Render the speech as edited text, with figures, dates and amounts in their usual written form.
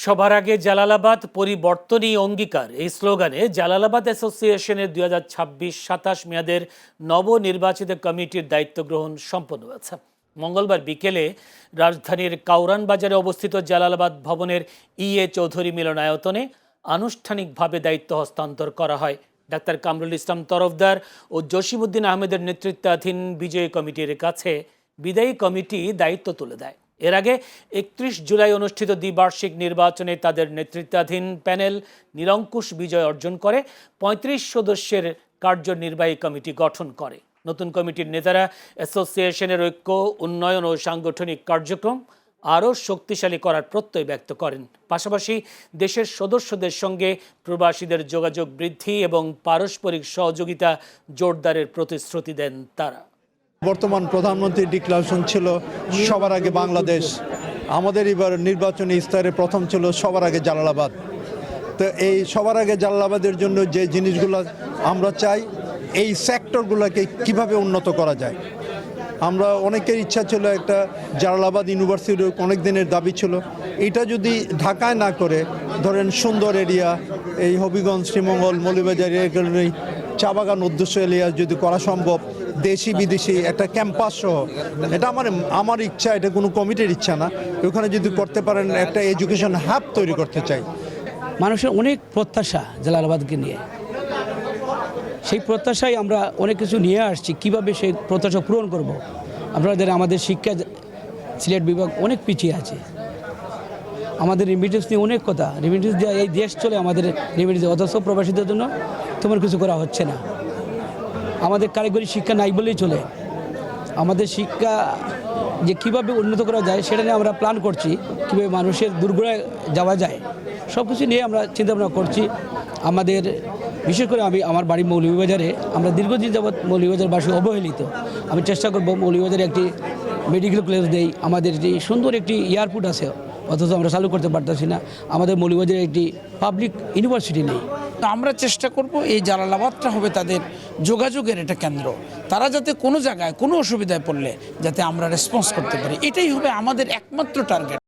সবার আগে জালালাবাদ পরিবর্তনই অঙ্গীকার এই স্লোগানে জালালাবাদ অ্যাসোসিয়েশনের 2026-27 মেয়াদের নবনির্বাচিত কমিটির দায়িত্ব গ্রহণ সম্পন্ন হয়েছে। মঙ্গলবার বিকেলে রাজধানীর কাউরান বাজারে অবস্থিত জালালাবাদ ভবনের চৌধুরী মিলনায়তনে আনুষ্ঠানিকভাবে দায়িত্ব হস্তান্তর করা হয়। ডাক্তার কামরুল ইসলাম তরফদার ও জসিমউদ্দিন আহমেদের নেতৃত্বাধীন বিজয়ী কমিটির কাছে বিদায়ী কমিটি দায়িত্ব তুলে দেয়। এর আগে 31 জুলাই অনুষ্ঠিত দ্বিবার্ষিক নির্বাচনে তাদের নেতৃত্বাধীন প্যানেল নিরঙ্কুশ বিজয় অর্জন করে 35 সদস্যের কার্যনির্বাহী কমিটি গঠন করে। নতুন কমিটির নেতারা অ্যাসোসিয়েশনের ঐক্য, উন্নয়ন ও সাংগঠনিক কার্যক্রম আরও শক্তিশালী করার প্রত্যয় ব্যক্ত করেন। পাশাপাশি দেশের সদস্যদের সঙ্গে প্রবাসীদের যোগাযোগ বৃদ্ধি এবং পারস্পরিক সহযোগিতা জোরদারের প্রতিশ্রুতি দেন তারা। বর্তমান প্রধানমন্ত্রীর ডিক্লারেশন ছিল সবার আগে বাংলাদেশ। আমাদের এবার নির্বাচনী স্তরে প্রথম ছিল সবার আগে জালালাবাদ। তো এই সবার আগে জালালাবাদের জন্য যে জিনিসগুলো আমরা চাই, এই সেক্টরগুলোকে কিভাবে উন্নত করা যায়। আমরা অনেকের ইচ্ছা ছিল একটা জালালাবাদ ইউনিভার্সিটির অনেক দিনের দাবি ছিল। এটা যদি ঢাকায় না করে ধরেন সুন্দর এরিয়া, এই হবিগঞ্জ, শ্রীমঙ্গল, মৌলভীবাজার এরিয়াগুলোই চা বাগান উদ্দেশ্য এরিয়া যদি করা সম্ভব, দেশি বিদেশি একটা ক্যাম্পাস সহ, এটা আমার ইচ্ছা, এটা কোনো কমিটির ইচ্ছা না। ওখানে যদি করতে পারেন একটা এডুকেশন হাব তৈরি করতে চাই। মানুষের অনেক প্রত্যাশা জালালাবাদকে নিয়ে, সেই প্রত্যাশায় আমরা অনেক কিছু নিয়ে আসছি। কিভাবে সেই প্রত্যাশা পূরণ করব? আমাদের শিক্ষা সিলেট বিভাগ অনেক পিছিয়ে আছে। আমাদের রেমিটেন্স নিয়ে অনেক কথা, রেমিটেন্স দিয়ে এই দেশ চলে, আমাদের রেমিটেন্স, অথচ প্রবাসীদের জন্য তেমন কিছু করা হচ্ছে না। আমাদের কারিগরি শিক্ষা নাই বলেই চলে। আমাদের শিক্ষা যে কিভাবে উন্নত করা যায় সেটা নিয়ে আমরা প্ল্যান করছি, কীভাবে মানুষের দূরগোড়ায় যাওয়া যায়, সব কিছু নিয়ে আমরা চিন্তাভাবনা করছি। আমাদের বিশেষ করে আমার বাড়ি মৌলভীবাজারে, আমরা দীর্ঘদিন যাবৎ মৌলভীবাজারবাসী অবহেলিত। আমি চেষ্টা করব মৌলভীবাজারে একটি মেডিকেল কলেজ দেই, আমাদের যে সুন্দর একটি এয়ারপোর্ট আছে অথচ আমরা চালু করতে পারতেছি না, আমাদের মৌলভীবাজারে একটি পাবলিক ইউনিভার্সিটি নেই। তো আমরা চেষ্টা করব এই জালালাবাদটা হবে তাদের যোগাযোগের একটা কেন্দ্র। তারা যাতে কোনো জায়গায় কোনো অসুবিধায় পড়লে যাতে আমরা রেসপন্স করতে পারি, এটাই হবে আমাদের একমাত্র টার্গেট।